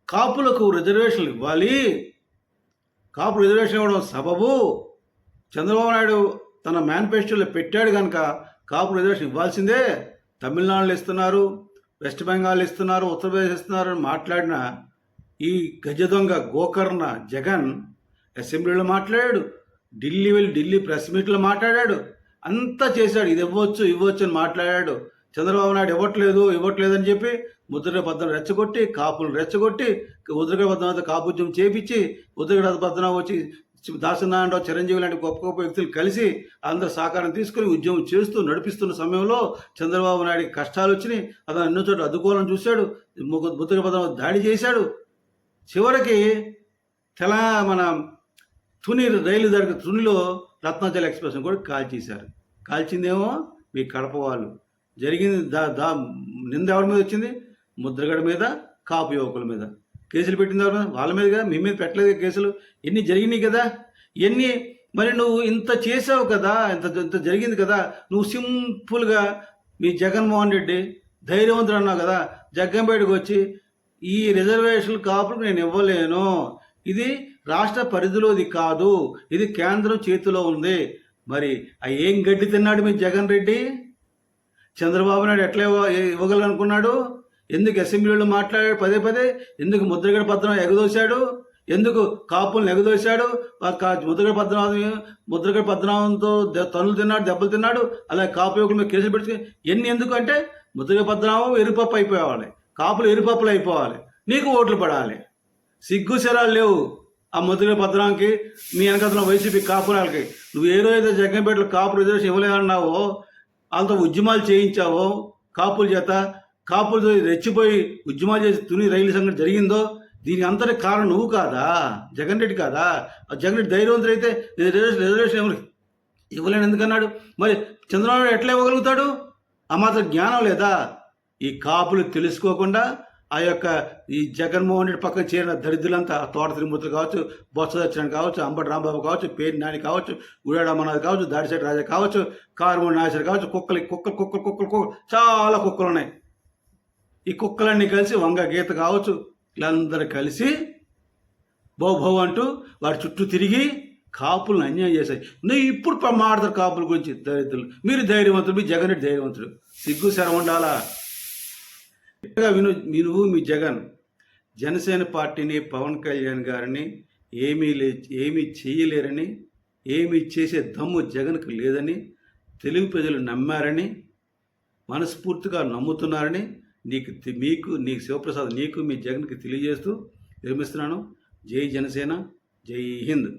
కాపులకు రిజర్వేషన్లు ఇవ్వాలి. కాపు రిజర్వేషన్ ఇవ్వడం సబబు చంద్రబాబు నాయుడు తన మేనిఫెస్టోలో పెట్టాడు కనుక కాపు రిజర్వేషన్ ఇవ్వాల్సిందే. తమిళనాడులో ఇస్తున్నారు, వెస్ట్ బెంగాల్ ఇస్తున్నారు, ఉత్తరప్రదేశ్ ఇస్తున్నారు అని మాట్లాడిన ఈ గజ దొంగ గోకర్ణ జగన్ అసెంబ్లీలో మాట్లాడాడు, ఢిల్లీ ప్రెస్ మీట్లో మాట్లాడాడు, అంతా చేశాడు. ఇది ఇవ్వచ్చు అని మాట్లాడాడు. చంద్రబాబు నాయుడు ఇవ్వట్లేదు అని చెప్పి ముద్రగడ పద్మనాభం రెచ్చగొట్టి, కాపులు రెచ్చగొట్టి, ముద్రగడ పద్మనాభం కాపుద్యమం చేపించి, ముద్రగడ పద్మనాభం వచ్చి దాసనారాయణరావు, చిరంజీవి లాంటి గొప్ప గొప్ప వ్యక్తులు కలిసి అందరు సహకారం తీసుకుని ఉద్యమం చేస్తూ నడిపిస్తున్న సమయంలో చంద్రబాబు నాయుడికి కష్టాలు వచ్చినాయి. అతను ఎన్నో చోట్ల అడ్డుకోవాలని చూశాడు. ముద్రగడ పద్మనాభం దాడి చేశాడు. చివరికి మన తునిలో రత్నాచల్ ఎక్స్ప్రెస్ కూడా కాల్చేశారు. కాల్చిందేమో మీ కడప వాళ్ళు. జరిగింది నింద ఎవరి మీద వచ్చింది? ముద్రగడ మీద, కాపు యువకుల మీద. కేసులు పెట్టింది ఎవరి మీద? వాళ్ళ మీద కదా, మీ మీద పెట్టలేదు కేసులు. ఎన్ని జరిగినాయి కదా ఇవన్నీ. మరి నువ్వు ఇంత చేసావు కదా, ఇంత జరిగింది కదా, నువ్వు సింపుల్గా మీ జగన్మోహన్ రెడ్డి ధైర్యవంతుడు అన్నావు కదా, జగ్గంపేటకు వచ్చి ఈ రిజర్వేషన్లు కాపులకు నేను ఇవ్వలేను, ఇది రాష్ట్ర పరిధిలోది కాదు, ఇది కేంద్రం చేతిలో ఉంది. మరి ఏం గడ్డి తిన్నాడు మీ జగన్ రెడ్డి? చంద్రబాబు నాయుడు ఎట్లా ఇవ్వగలనుకున్నాడు? ఎందుకు అసెంబ్లీలో మాట్లాడాడు పదే? ఎందుకు ముద్రగడ పద్మనాభం ఎగదోశాడు? ఎందుకు కాపులను ఎగదోశాడు? ముద్రగడ పద్మనాభంతో తనులు తిన్నాడు, దెబ్బలు తిన్నాడు. అలాగే కాపు యువకుల మీద కేసులు పెట్టుకుని ఎందుకు అంటే ముద్రగడ పద్మనాభం ఎరుపప్పు అయిపోవాలి, కాపులు ఎరుపప్పులు అయిపోవాలి, నీకు ఓట్లు పడాలి. సిగ్గు శరాలు లేవు ఆ ముద్రగడ పద్మనాభంకి, మీ వెనకాల వైసీపీ కాపురాలకి. నువ్వు ఏ రోజైతే జగ్గంపేటలో కాపు రిజర్వేషన్ ఇవ్వలేదన్నావో, వాళ్ళతో ఉద్యమాలు చేయించావో కాపుల చేత, కాపులతో రెచ్చిపోయి ఉద్యమాలు చేసి తుని రైలు సంఘటన జరిగిందో, దీనికి అంతటి కారణం నువ్వు కాదా? జగన్ రెడ్డి కాదా? జగన్ రెడ్డి ధైర్యవంతుడు అయితే రిజర్వేషన్ ఎవరు ఇవ్వలేను ఎందుకన్నాడు? మరి చంద్రబాబు నాయుడు ఎట్లా ఇవ్వగలుగుతాడు? ఆ మాత్రం జ్ఞానం లేదా? ఈ కాపులు తెలుసుకోకుండా ఈ జగన్మోహన్ రెడ్డి పక్కన చేరిన దరిద్రులంతా, తోట తిరుమూర్తులు కావచ్చు, బొత్స సత్యనారాయణ కావచ్చు, అంబటి రాంబాబు కావచ్చు, పేరు నాని కావచ్చు, గుడాడ అమర్నాథ్ కావచ్చు, దాడిశెట్టి రాజా కావచ్చు, కారుమూడి నాగేశ్వర కావచ్చు, కుక్కలు చాలా కుక్కలు ఉన్నాయి. ఈ కుక్కలన్నీ కలిసి వంగ గీత కావచ్చు, వీళ్ళందరూ కలిసి భౌ అంటూ వాడి చుట్టూ తిరిగి కాపులను అన్యాయం చేశాయి. నువ్వు ఇప్పుడు మాట్లాడతారు కాపుల గురించి దరిద్రులు. మీరు ధైర్యవంతుడు, మీ జగన్ రెడ్డి ధైర్యవంతుడు. సిగ్గు శరం ఉండాలా? నువ్వు మీ జగన్ జనసేన పార్టీని, పవన్ కళ్యాణ్ గారిని ఏమీ చేయలేరని, ఏమీ చేసే దమ్ము జగన్కు లేదని తెలుగు ప్రజలు నమ్మారని, మనస్ఫూర్తిగా నమ్ముతున్నారని నీకు శివప్రసాద్, నీకు మీ జగన్కి తెలియజేస్తూ నిర్మిస్తున్నాను. జై జనసేన, జై హింద్.